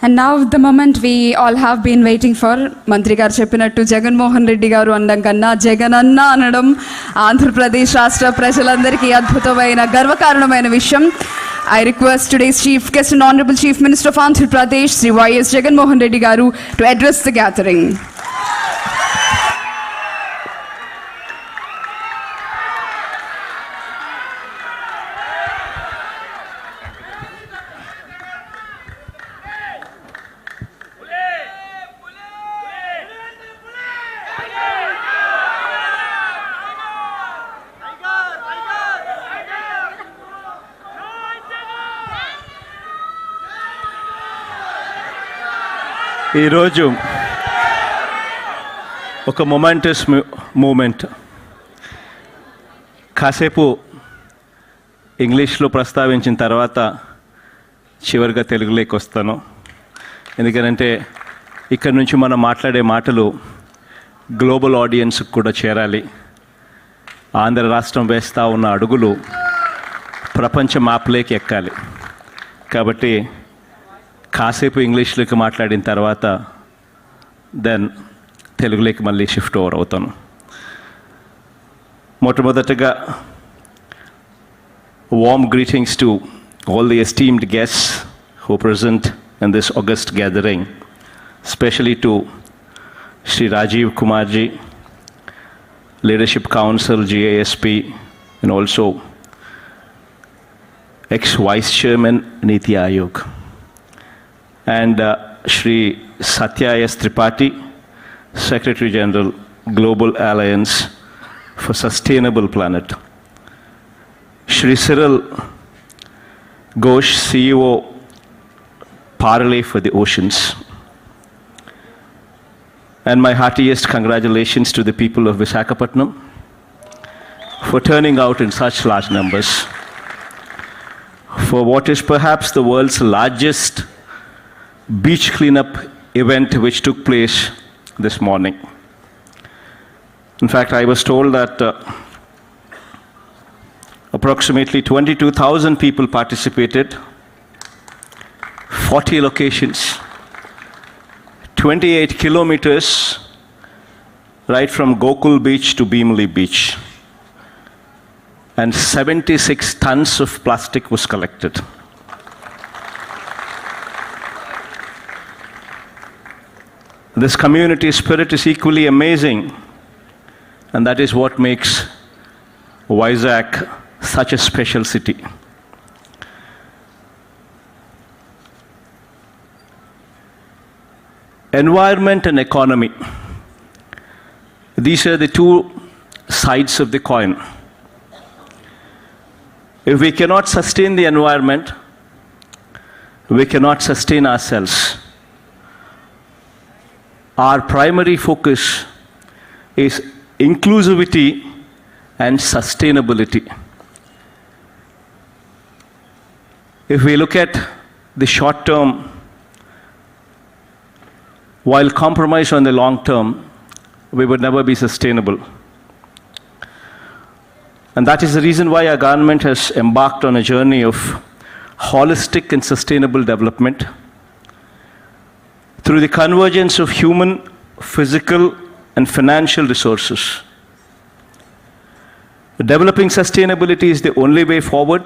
And now the moment we all have been waiting for, Mantri garu cheppinattu Jagan Reddy garu andam kanna Jagan anna anadam Andhra Pradesh rashtra prajalandariki adbhutamaina garvakaranamaina vishayam. I request today's chief guest and honorable chief minister of Andhra Pradesh, Sri Y.S. Jagan Reddy garu, to address the gathering. ఈరోజు ఒక momentous moment. కాసేపు ఇంగ్లీష్లో ప్రస్తావించిన తర్వాత చివరిగా తెలుగులోకి వస్తాను. ఎందుకంటే ఇక్కడి నుంచి మనం మాట్లాడే మాటలు గ్లోబల్ ఆడియన్స్కి కూడా చేరాలి. ఆంధ్ర రాష్ట్రం వేస్తూ ఉన్న అడుగులు ప్రపంచ మ్యాప్లోకి ఎక్కాలి. కాబట్టి కాసేపు ఇంగ్లీష్లోకి మాట్లాడిన తర్వాత దెన్ తెలుగులోకి మళ్ళీ షిఫ్ట్ ఓవర్ అవుతాను. మొట్టమొదటగా warm greetings to all the esteemed guests who present in this august gathering, especially to Shri Rajiv Kumarji, Leadership Council, GASP, and also ex-Vice Chairman, Niti Aayog, and Shri Satya S. Tripathi, Secretary General, Global Alliance for Sustainable Planet, Shri Cyril Ghosh, CEO, Parley for the Oceans, and my heartiest congratulations to the people of Visakhapatnam for turning out in such large numbers for what is perhaps the world's largest beach cleanup event which took place this morning. In fact, I was told that approximately 22,000 people participated, 40 locations, 28 kilometers, right from Gokul Beach to Bhimli Beach, and 76 tons of plastic was collected. This community spirit is equally amazing, and that is what makes Vizag such a special city. Environment and economy, these are the two sides of the coin. If we cannot sustain the environment, we cannot sustain ourselves. Our primary focus is inclusivity and sustainability. If we look at the short term, while compromise on the long term, we would never be sustainable. And that is the reason why our government has embarked on a journey of holistic and sustainable development through the convergence of human, physical, and financial resources. Developing sustainability is the only way forward,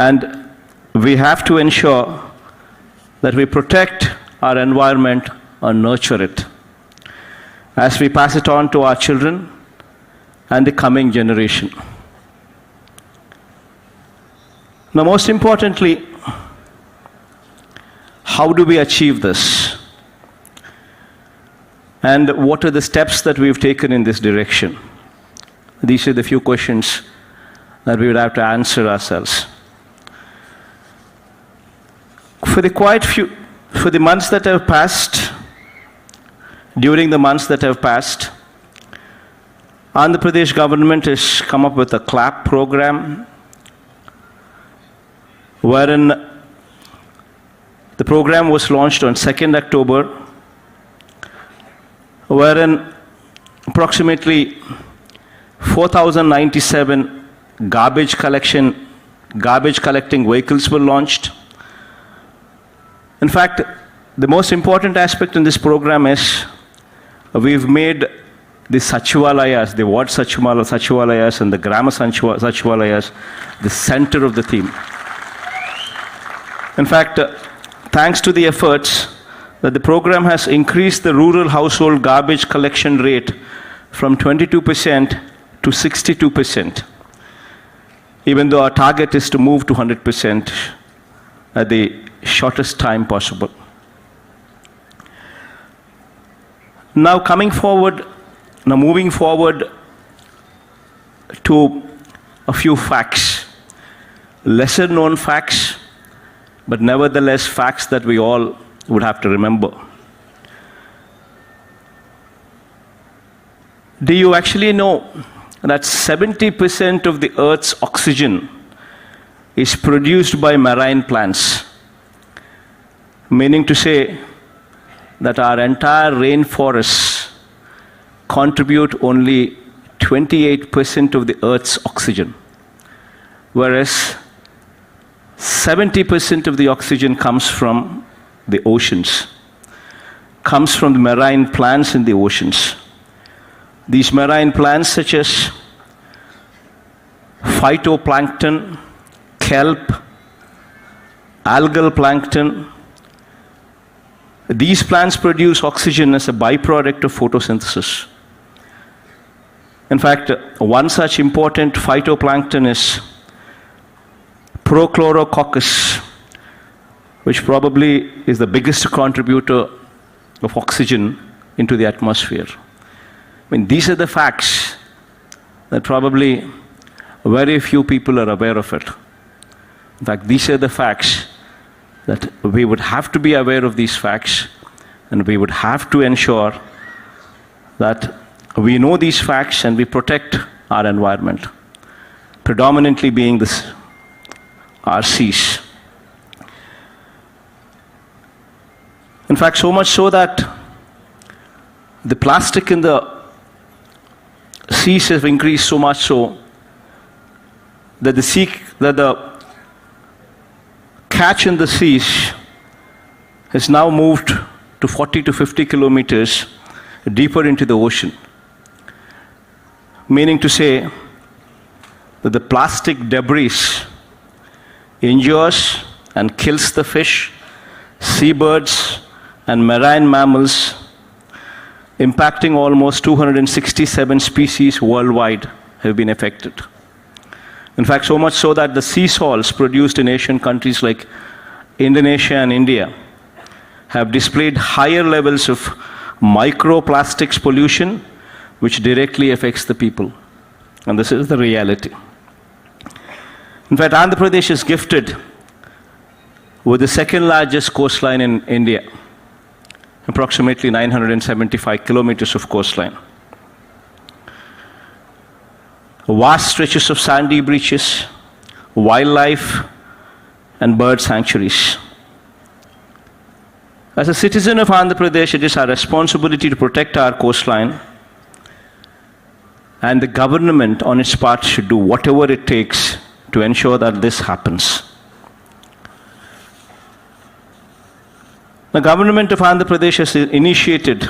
and we have to ensure that we protect our environment and nurture it as we pass it on to our children and the coming generation. Now, most importantly, how do we achieve this? And what are the steps that we've taken in this direction? These are the few questions that we would have to answer ourselves. For the months that have passed, during the months that have passed, Andhra Pradesh government has come up with a CLAP program, wherein the program was launched on 2nd October, wherein approximately 4,097 garbage collecting vehicles were launched. In fact, the most important aspect in this program is we've made the Sachivalayas, the ward Sachivalayas and the Grama Sachivalayas the center of the theme. In fact, thanks to the efforts that the program has increased the rural household garbage collection rate from 22% to 62%, even though our target is to move to 100% at the shortest time possible. Now moving forward to a few facts, lesser known facts, but nevertheless facts that we all would have to remember. Do you actually know that 70% of the Earth's oxygen is produced by marine plants? Meaning to say that our entire rainforests contribute only 28% of the Earth's oxygen, whereas 70% of the oxygen comes from the oceans, comes from the marine plants in the oceans. These marine plants such as phytoplankton, kelp, algal plankton, these plants produce oxygen as a byproduct of photosynthesis. In fact, one such important phytoplankton is Prochlorococcus, which probably is the biggest contributor of oxygen into the atmosphere. I mean, these are the facts that probably very few people are aware of it. In fact, these are the facts that we would have to be aware of these facts, and we would have to ensure that we know these facts and we protect our environment, predominantly being our seas. In fact, so much so that the plastic in the seas have increased so much so that the catch in the seas has now moved to 40 to 50 kilometers deeper into the ocean. Meaning to say that the plastic debris injures and kills the fish, seabirds, and marine mammals, impacting almost 267 species worldwide have been affected. In fact, so much so that the sea salts produced in Asian countries like Indonesia and India have displayed higher levels of microplastics pollution, which directly affects the people. And this is the reality. In fact, Andhra Pradesh is gifted with the second largest coastline in India, approximately 975 kilometers of coastline. Vast stretches of sandy beaches, wildlife, and bird sanctuaries. As a citizen of Andhra Pradesh, it is our responsibility to protect our coastline, and the government on its part should do whatever it takes to ensure that this happens. The government of Andhra Pradesh has initiated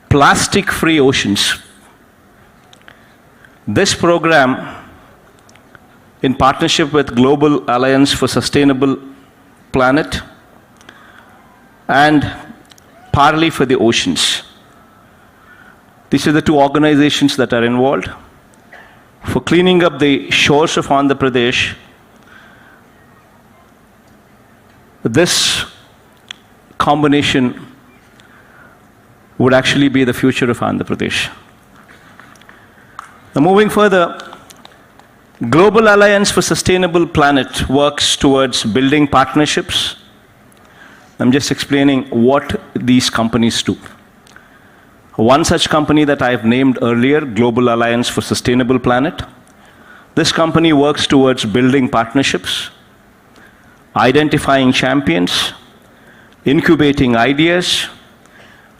plastic-free oceans. This program, in partnership with Global Alliance for Sustainable Planet and Parley for the Oceans. These are the two organizations that are involved for cleaning up the shores of Andhra Pradesh. This combination would actually be the future of Andhra Pradesh. Now, moving further, Global Alliance for Sustainable Planet works towards building partnerships. I'm just explaining what these companies do. One such company that I have named earlier, Global Alliance for Sustainable Planet, this company works towards building partnerships, identifying champions, incubating ideas,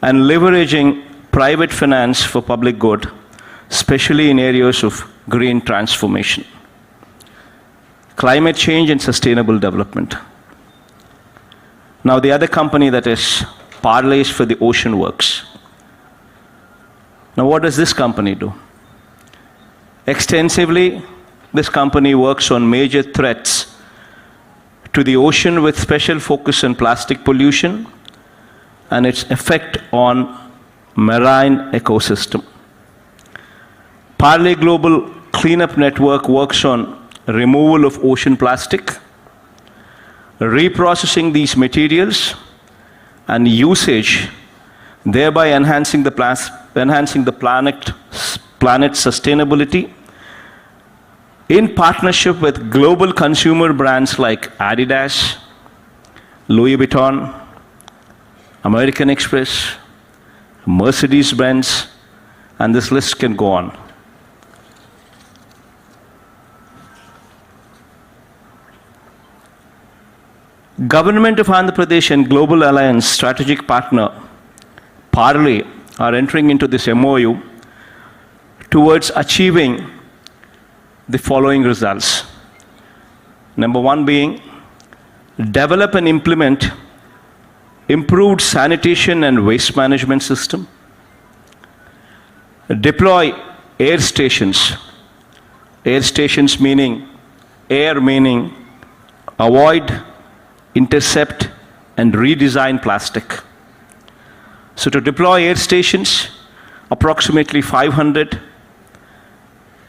and leveraging private finance for public good, especially in areas of green transformation, climate change, and sustainable development. Now the other company that is Parlays for the Ocean Works. Now what does this company do? Extensively, this company works on major threats to the ocean with special focus on plastic pollution and its effect on marine ecosystem. Parlay Global Cleanup Network works on removal of ocean plastic, reprocessing these materials, and usage, thereby enhancing the planet's sustainability in partnership with global consumer brands like Adidas, Louis Vuitton, American Express, Mercedes-Benz, and this list can go on. Government of Andhra Pradesh and Global Alliance strategic partner Parlay are entering into this MOU towards achieving the following results. Number one being, develop and implement improved sanitation and waste management system. Deploy air stations. Air stations meaning, air meaning avoid, intercept, and redesign plastic. So to deploy air stations, approximately 500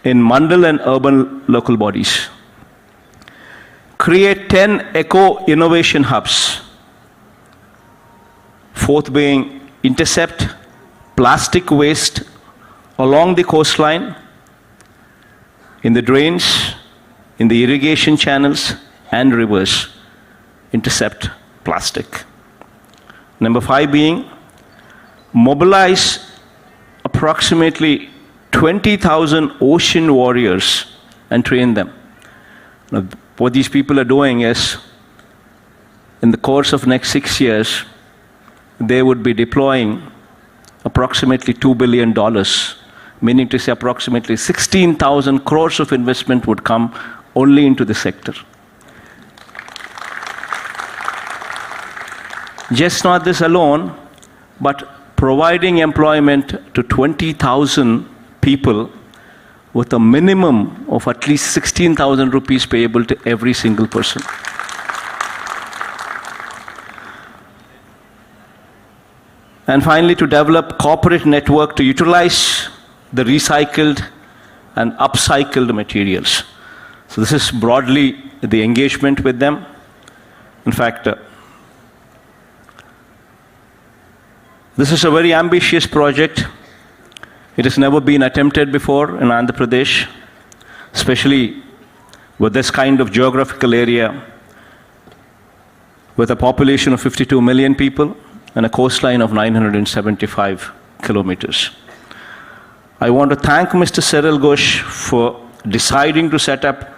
in mandal and urban local bodies. Create 10 eco-innovation hubs. Fourth being, intercept plastic waste along the coastline, in the drains, in the irrigation channels and rivers. Intercept plastic. Number 5 being, mobilize approximately 20,000 ocean warriors and train them. Now, what these people are doing is, in the course of next 6 years, they would be deploying approximately $2 billion, meaning to say approximately 16,000 crores of investment would come only into the sector. Just not this alone, but providing employment to 20,000 people with a minimum of at least 16,000 rupees payable to every single person. And finally, to develop corporate network to utilize the recycled and upcycled materials. So this is broadly the engagement with them. In fact, this is a very ambitious project. It has never been attempted before in Andhra Pradesh, especially with this kind of geographical area, with a population of 52 million people and a coastline of 975 kilometers. I want to thank Mr. Cyril Ghosh for deciding to set up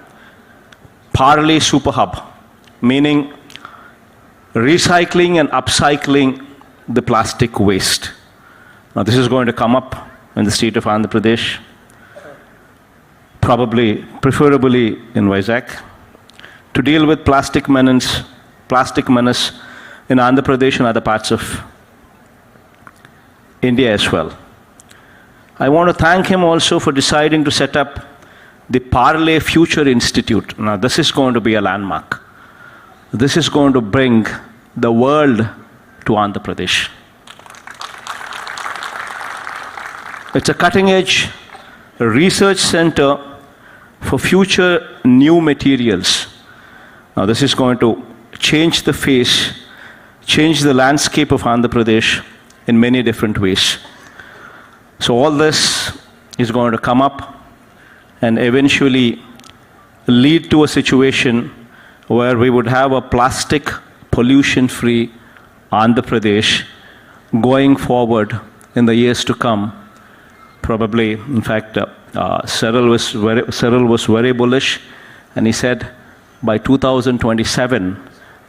Parlay Super Hub, meaning recycling and upcycling the plastic waste. Now this is going to come up in the state of Andhra Pradesh, preferably in Vizag, to deal with plastic menace in Andhra Pradesh and other parts of India as well. I want to thank him also for deciding to set up the Parlay Future Institute. Now this is going to be a landmark. This is going to bring the world to Andhra Pradesh. It's a cutting-edge research center for future new materials. Now this is going to change the face, change the landscape of Andhra Pradesh in many different ways. So all this is going to come up and eventually lead to a situation where we would have a plastic pollution-free Andhra Pradesh going forward in the years to come. Probably, in fact, Cyril was very bullish, and he said by 2027,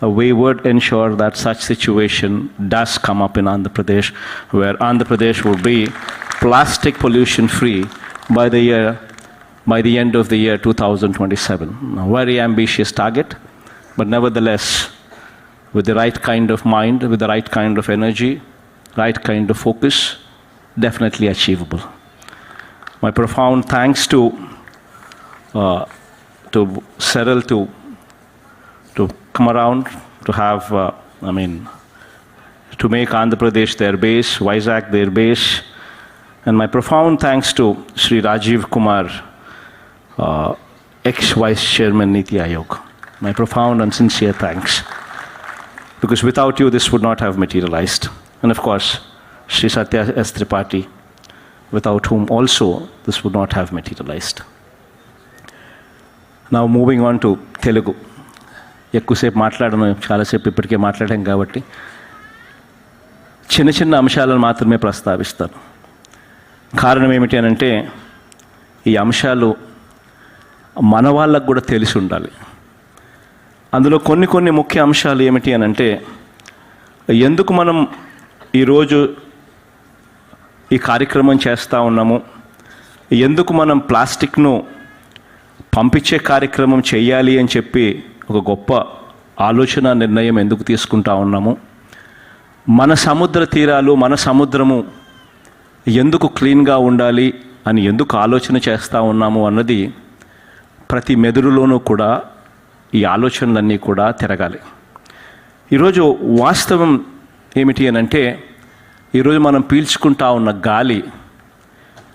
we would ensure that such situation does come up in Andhra Pradesh, where Andhra Pradesh will be plastic pollution free by the end of the year 2027. A very ambitious target, but nevertheless, with the right kind of mind, with the right kind of energy, right kind of focus, definitely achievable. My profound thanks to Cyril to come around, to have, to make Andhra Pradesh their base, Vizag their base. And my profound thanks to Sri Rajiv Kumar, ex-Vice Chairman Niti Aayog. My profound and sincere thanks. Because without you, this would not have materialized. And of course, Sri Satya S. Tripathi, without whom also this would not have materialized. Now moving on to Telugu. ఎక్కువసేపు మాట్లాడను, చాలాసేపు ఇప్పటికే మాట్లాడాం కాబట్టి చిన్న చిన్న అంశాలను మాత్రమే ప్రస్తావిస్తాను. కారణం ఏమిటి అని అంటే, ఈ అంశాలు మన వాళ్ళకు కూడా తెలిసి ఉండాలి. అందులో కొన్ని ముఖ్య అంశాలు ఏమిటి అని అంటే, ఎందుకు మనం ఈరోజు ఈ కార్యక్రమం చేస్తూ ఉన్నాము, ఎందుకు మనం ప్లాస్టిక్ను పంపించే కార్యక్రమం చేయాలి అని చెప్పి ఒక గొప్ప ఆలోచన నిర్ణయం ఎందుకు తీసుకుంటా ఉన్నాము, మన సముద్ర తీరాలు, మన సముద్రము ఎందుకు క్లీన్గా ఉండాలి అని ఎందుకు ఆలోచన చేస్తూ ఉన్నాము అన్నది ప్రతి మెదుడులోనూ కూడా ఈ ఆలోచనలన్నీ కూడా తిరగాలి. ఈరోజు వాస్తవం ఏమిటి అని అంటే, ఈరోజు మనం పీల్చుకుంటా ఉన్న గాలి,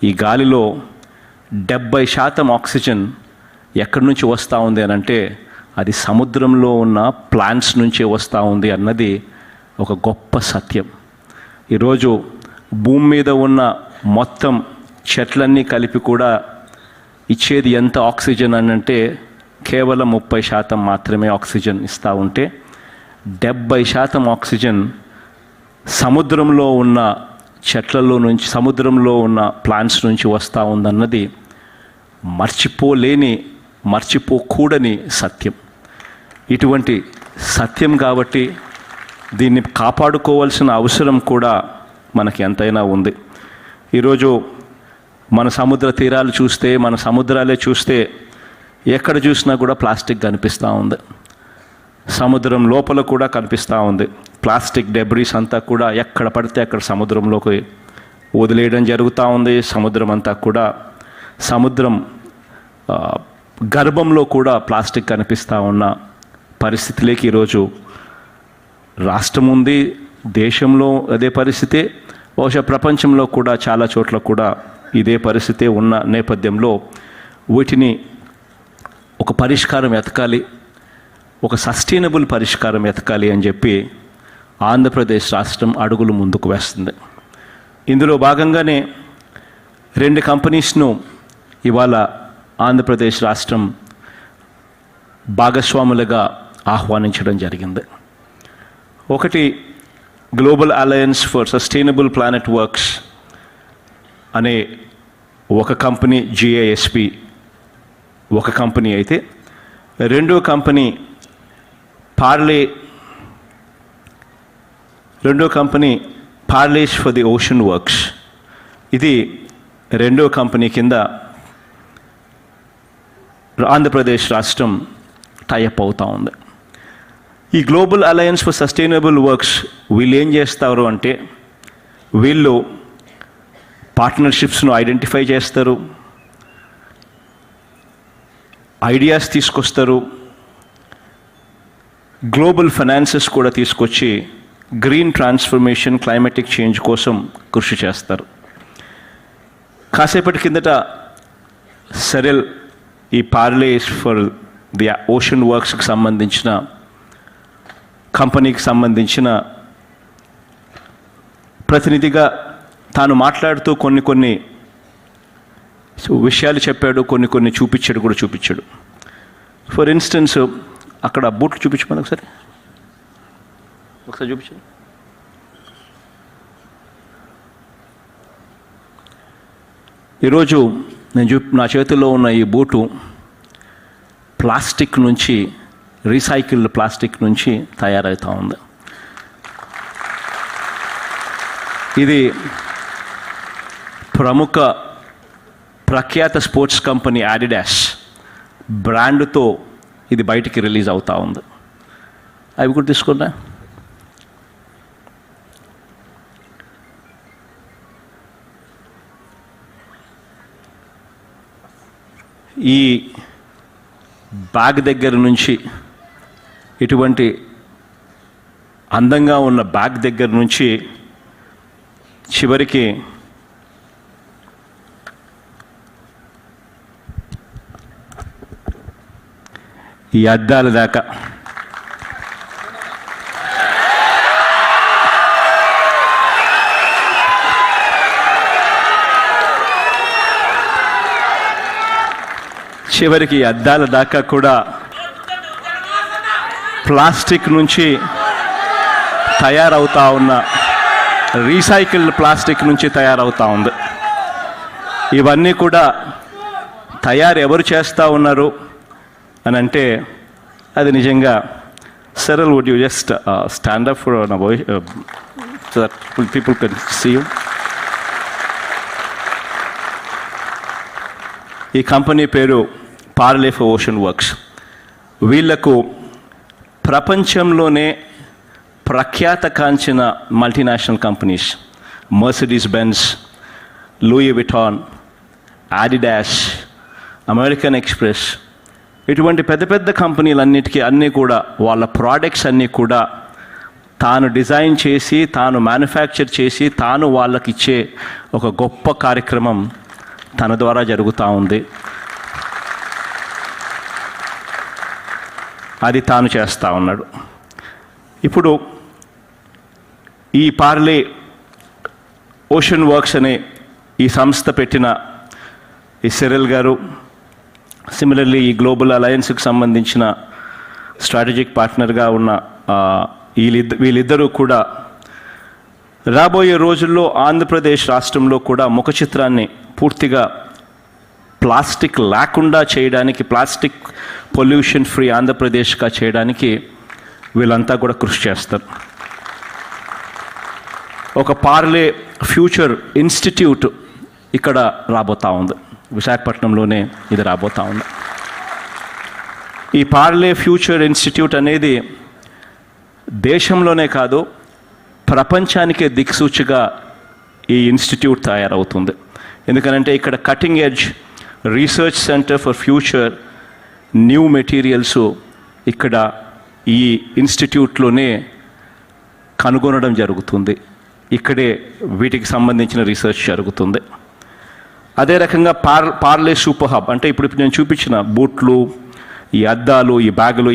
ఈ గాలిలో 70% ఆక్సిజన్ ఎక్కడి నుంచి వస్తూ ఉంది అని అంటే, అది సముద్రంలో ఉన్న ప్లాంట్స్ నుంచే వస్తూ ఉంది అన్నది ఒక గొప్ప సత్యం. ఈరోజు భూమి మీద ఉన్న మొత్తం చెట్లన్నీ కలిపి కూడా ఇచ్చేది ఎంత ఆక్సిజన్ అని అంటే, కేవలం 30% మాత్రమే ఆక్సిజన్ ఇస్తూ ఉంటే 70% ఆక్సిజన్ సముద్రంలో ఉన్న చెట్లలో నుంచి, సముద్రంలో ఉన్న ప్లాంట్స్ నుంచి వస్తూ ఉందన్నది మర్చిపోకూడని సత్యం. ఇటువంటి సత్యం కాబట్టి దీన్ని కాపాడుకోవాల్సిన అవసరం కూడా మనకి ఎంతైనా ఉంది. ఈరోజు మన సముద్ర తీరాలు చూస్తే, మన సముద్రాలే చూస్తే ఎక్కడ చూసినా కూడా ప్లాస్టిక్ కనిపిస్తూ ఉంది. సముద్రం లోపల కూడా కనిపిస్తూ ఉంది. ప్లాస్టిక్ డెబ్రీస్ అంతా కూడా ఎక్కడ పడితే అక్కడ సముద్రంలోకి వదిలేయడం జరుగుతూ ఉంది. సముద్రం అంతా కూడా, సముద్రం గర్భంలో కూడా ప్లాస్టిక్ కనిపిస్తూ ఉన్న పరిస్థితిలోకి ఈరోజు రాష్ట్రం ఉంది. దేశంలో అదే పరిస్థితే, బహుశా ప్రపంచంలో కూడా చాలా చోట్ల కూడా ఇదే పరిస్థితే ఉన్న నేపథ్యంలో వీటిని ఒక పరిష్కారం ఎతకాలి, ఒక సస్టైనబుల్ పరిష్కారం ఎతకాలి అని చెప్పి ఆంధ్రప్రదేశ్ రాష్ట్రం అడుగులు ముందుకు వేస్తుంది. ఇందులో భాగంగానే 2 కంపెనీస్ను ఇవాళ ఆంధ్రప్రదేశ్ రాష్ట్రం భాగస్వాములుగా ఆహ్వానించడం జరిగింది. ఒకటి global alliance for sustainable planet works అనే ఒక కంపెనీ, GISP ఒక కంపెనీ అయితే, రెండో company Parley for the ocean works. ఇది రెండో కంపెనీ కింద ఆంధ్రప్రదేశ్ రాష్ట్రం టైఅప్ అవుతూ ఉంది. ఈ global alliance for sustainable works వీళ్ళు ఏం చేస్తారు అంటే, వీళ్ళు పార్ట్నర్షిప్స్ను ఐడెంటిఫై చేస్తారు, ఐడియాస్ తీసుకొస్తారు, గ్లోబల్ ఫైనాన్సెస్ కూడా తీసుకొచ్చి గ్రీన్ ట్రాన్స్ఫర్మేషన్, క్లైమాటిక్ చేంజ్ కోసం కృషి చేస్తారు. కాసేపటి కిందట సెరిల్ ఈ పార్లేస్ ఫర్ ది ఓషన్ వర్క్స్కి సంబంధించిన కంపెనీకి సంబంధించిన ప్రతినిధిగా తాను మాట్లాడుతూ కొన్ని విషయాలు చెప్పాడు, కొన్ని చూపించాడు. ఫర్ ఇన్స్టెన్స్, అక్కడ బూట్లు చూపించమని ఒకసారి చూపించండి. ఈరోజు నా చేతిలో ఉన్న ఈ బూటు ప్లాస్టిక్ నుంచి, రీసైకిల్డ్ ప్లాస్టిక్ నుంచి తయారవుతూ ఉంది. ఇది ప్రఖ్యాత స్పోర్ట్స్ కంపెనీ అడిడాస్ బ్రాండ్తో ఇది బయటికి రిలీజ్ అవుతూ ఉంది. అవి కూడా తీసుకున్నా. ఈ బ్యాగ్ దగ్గర నుంచి, ఇటువంటి అందంగా ఉన్న బ్యాగ్ దగ్గర నుంచి చివరికి ఈ అద్దాల దాకా అద్దాల దాకా కూడా ప్లాస్టిక్ నుంచి తయారవుతా ఉన్న, రీసైకిల్డ్ ప్లాస్టిక్ నుంచి తయారవుతా ఉంది. ఇవన్నీ కూడా ఎవరు చేస్తూ ఉన్నారు అని అంటే అది నిజంగా సరల్, would you just stand up for so that people can see you. ఈ కంపెనీ పేరు పార్లే ఫర్ ఓషన్ వర్క్స్. వీళ్లకు ప్రపంచంలోనే ప్రఖ్యాత కాంచిన multinational companies Mercedes Benz, Louis Vuitton, Adidas, American Express, ఇటువంటి పెద్ద పెద్ద కంపెనీలన్నిటికీ అన్నీ కూడా వాళ్ళ ప్రోడక్ట్స్ అన్నీ కూడా తాను డిజైన్ చేసి, తాను మ్యానుఫ్యాక్చర్ చేసి, తాను వాళ్ళకిచ్చే ఒక గొప్ప కార్యక్రమం తన ద్వారా జరుగుతూ ఉంది. అది తాను చేస్తూ ఉన్నాడు. ఇప్పుడు ఈ పార్లే ఓషన్ వర్క్స్ అనే ఈ సంస్థ పెట్టిన ఈ సిరిల్ గారు, సిమిలర్లీ ఈ గ్లోబల్ అలయన్స్కి సంబంధించిన స్ట్రాటజిక్ పార్ట్నర్గా ఉన్న వీళ్ళిద్దరూ కూడా రాబోయే రోజుల్లో ఆంధ్రప్రదేశ్ రాష్ట్రంలో కూడా ముఖ చిత్రాన్ని పూర్తిగా ప్లాస్టిక్ లేకుండా చేయడానికి, ప్లాస్టిక్ పొల్యూషన్ ఫ్రీ ఆంధ్రప్రదేశ్గా చేయడానికి వీళ్ళంతా కూడా కృషి చేస్తారు. ఒక పార్లే ఫ్యూచర్ ఇన్స్టిట్యూట్ ఇక్కడ రాబోతూ ఉంది, విశాఖపట్నంలోనే ఇది రాబోతూ ఉంది. ఈ పార్లే ఫ్యూచర్ ఇన్స్టిట్యూట్ అనేది దేశంలోనే కాదు, ప్రపంచానికే దిక్సూచిగా ఈ ఇన్స్టిట్యూట్ తయారవుతుంది. ఎందుకనంటే ఇక్కడ cutting edge research centre for future new materials ఇక్కడ ఈ ఇన్స్టిట్యూట్లోనే కనుగొనడం జరుగుతుంది. ఇక్కడే వీటికి సంబంధించిన రీసెర్చ్ జరుగుతుంది. అదే రకంగా పార్లే సూపర్ హబ్ అంటే ఇప్పుడు నేను చూపించిన బూట్లు, ఈ అద్దాలు, ఈ బ్యాగులు,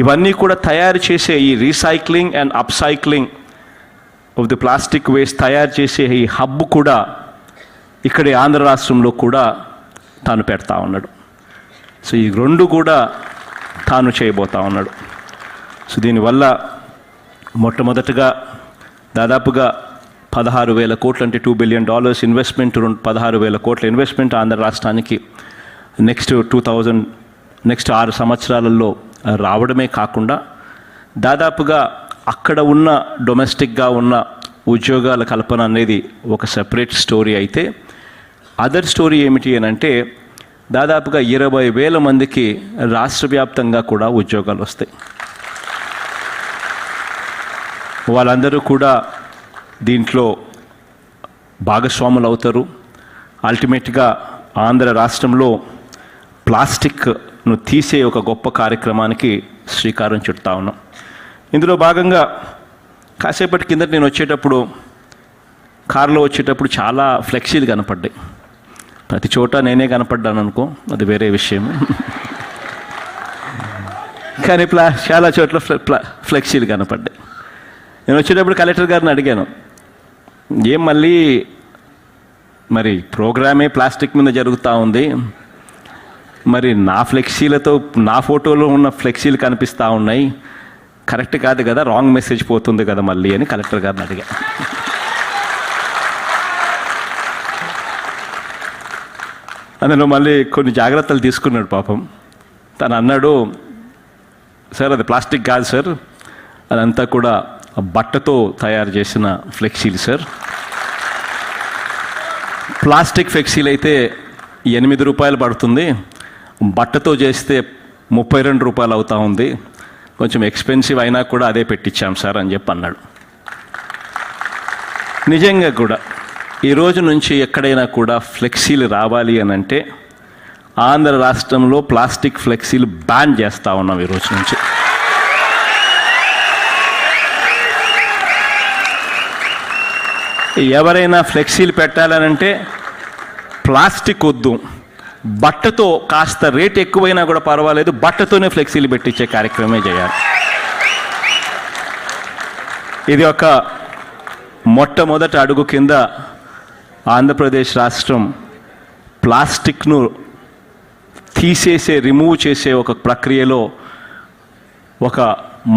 ఇవన్నీ కూడా తయారు చేసే ఈ recycling and upcycling of the plastic waste తయారు చేసే ఈ హబ్ కూడా ఇక్కడే ఆంధ్ర రాష్ట్రంలో కూడా తాను పెడతా ఉన్నాడు. సో ఈ రెండు కూడా తాను చేయబోతా ఉన్నాడు. సో దీనివల్ల మొట్టమొదటగా దాదాపుగా 16,000 కోట్లు అంటే $2 బిలియన్ ఇన్వెస్ట్మెంట్, 16,000 కోట్ల ఇన్వెస్ట్మెంట్ ఆంధ్ర రాష్ట్రానికి నెక్స్ట్ 6 సంవత్సరాలలో రావడమే కాకుండా దాదాపుగా అక్కడ ఉన్న డొమెస్టిక్గా ఉన్న ఉద్యోగాల కల్పన అనేది ఒక సెపరేట్ స్టోరీ అయితే, అదర్ స్టోరీ ఏమిటి అని అంటే దాదాపుగా 20,000 మందికి రాష్ట్ర వ్యాప్తంగా కూడా ఉద్యోగాలు వస్తాయి. వాళ్ళందరూ కూడా దీంట్లో భాగస్వాములు అవుతారు. అల్టిమేట్గా ఆంధ్ర రాష్ట్రంలో ప్లాస్టిక్ను తీసే ఒక గొప్ప కార్యక్రమానికి శ్రీకారం చుడతా ఉన్నాం. ఇందులో భాగంగా కాసేపటి కిందట నేను కారులో వచ్చేటప్పుడు చాలా ఫ్లెక్సీలు కనపడ్డాయి. ప్రతి చోట నేనే కనపడ్డాను అనుకో, అది వేరే విషయం. కానీ చాలా చోట్ల ఫ్లెక్సీలు కనపడ్డాయి. నేను వచ్చేటప్పుడు కలెక్టర్ గారిని అడిగాను, ఏం మరి ప్రోగ్రామే ప్లాస్టిక్ మీద జరుగుతూ ఉంది, మరి నా ఫ్లెక్సీలతో నా ఫోటోలో ఉన్న ఫ్లెక్సీలు కనిపిస్తూ ఉన్నాయి, కరెక్ట్ కాదు కదా, రాంగ్ మెసేజ్ పోతుంది కదా మళ్ళీ అని కలెక్టర్ గారిని అడిగా. అందులో మళ్ళీ కొన్ని జాగ్రత్తలు తీసుకున్నాడు పాపం. తను అన్నాడు, సార్ అది ప్లాస్టిక్ కాదు సార్, అదంతా కూడా బట్టతో తయారు చేసిన ఫ్లెక్సీలు సార్. ప్లాస్టిక్ ఫ్లెక్సీలు అయితే $8 పడుతుంది, బట్టతో చేస్తే $32 అవుతా ఉంది, కొంచెం ఎక్స్పెన్సివ్ అయినా కూడా అదే పెట్టించాం సార్ అని చెప్పి అన్నాడు. నిజంగా కూడా ఈ రోజు నుంచి ఎక్కడైనా కూడా ఫ్లెక్సీలు రావాలి అని అంటే ఆంధ్ర రాష్ట్రంలో ప్లాస్టిక్ ఫ్లెక్సీలు బ్యాన్ చేస్తూ ఉన్నాం ఈ రోజు నుంచి. ఎవరైనా ఫ్లెక్సీలు పెట్టాలనంటే ప్లాస్టిక్ వద్దు, బట్టతో కాస్త రేట్ ఎక్కువైనా కూడా పర్వాలేదు, బట్టతోనే ఫ్లెక్సీలు పెట్టించే కార్యక్రమమే చేయాలి. ఇది ఒక మొట్టమొదటి అడుగు కింద ఆంధ్రప్రదేశ్ రాష్ట్రం ప్లాస్టిక్ను రిమూవ్ చేసే ఒక ప్రక్రియలో ఒక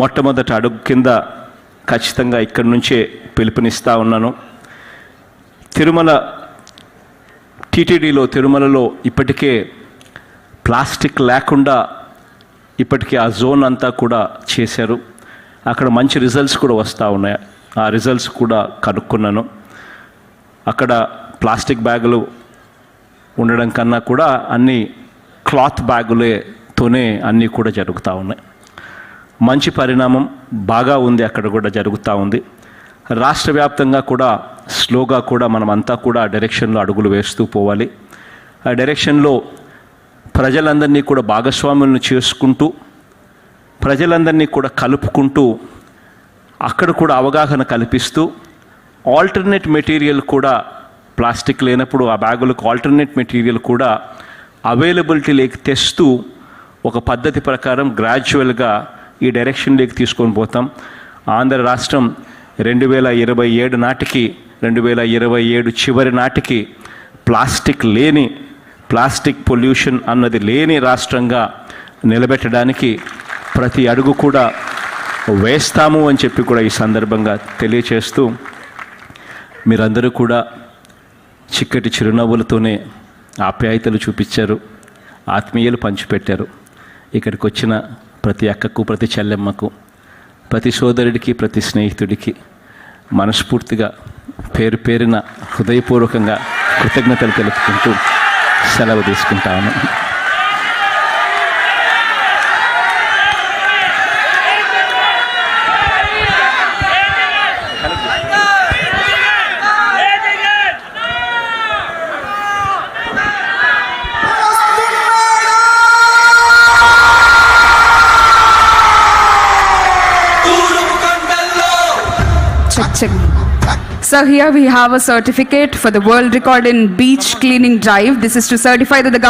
మొట్టమొదటి అడుగు కింద ఖచ్చితంగా ఇక్కడి నుంచే పిలుపునిస్తూ ఉన్నాను. తిరుమల టీటీడీలో తిరుమలలో ఇప్పటికే ప్లాస్టిక్ లేకుండా ఇప్పటికే ఆ జోన్ అంతా కూడా చేశారు. అక్కడ మంచి రిజల్ట్స్ కూడా వస్తూ ఉన్నాయి. ఆ రిజల్ట్స్ కూడా కనుక్కున్నాను. అక్కడ ప్లాస్టిక్ బ్యాగులు ఉండడం కన్నా కూడా అన్ని క్లాత్ బ్యాగులతోనే అన్నీ కూడా జరుగుతూ ఉన్నాయి. మంచి పరిణామం బాగా ఉంది, అక్కడ కూడా జరుగుతూ ఉంది. రాష్ట్ర వ్యాప్తంగా కూడా స్లోగా కూడా మనమంతా కూడా ఆ డైరెక్షన్లో అడుగులు వేస్తూ పోవాలి. ఆ డైరెక్షన్లో ప్రజలందరినీ కూడా భాగస్వాములను చేసుకుంటూ, ప్రజలందరినీ కూడా కలుపుకుంటూ, అక్కడ కూడా అవగాహన కల్పిస్తూ, ఆల్టర్నేట్ మెటీరియల్ కూడా ప్లాస్టిక్ లేనప్పుడు ఆ బ్యాగులకు ఆల్టర్నేట్ మెటీరియల్ కూడా అవైలబిలిటీలోకి తెస్తూ ఒక పద్ధతి ప్రకారం గ్రాడ్యువల్గా ఈ డైరెక్షన్లోకి తీసుకొని పోతాం. ఆంధ్ర రాష్ట్రం 2027 నాటికి 2027 చివరి నాటికి ప్లాస్టిక్ పొల్యూషన్ అన్నది లేని రాష్ట్రంగా నిలబెట్టడానికి ప్రతి అడుగు కూడా వేస్తాము అని చెప్పి కూడా ఈ సందర్భంగా తెలియచేస్తూ, మీరందరూ కూడా చిక్కటి చిరునవ్వులతోనే ఆప్యాయతలు చూపించారు, ఆత్మీయలు పంచిపెట్టారు. ఇక్కడికి వచ్చిన ప్రతి అక్కకు, ప్రతి చెల్లెమ్మకు, ప్రతి సోదరుడికి, ప్రతి స్నేహితుడికి మనస్ఫూర్తిగా పేరు పేరున హృదయపూర్వకంగా కృతజ్ఞతలు తెలుపుకుంటూ సెలవు తీసుకుంటాను. Check. So here we have a certificate for the world record in beach cleaning drive. This is to certify that the government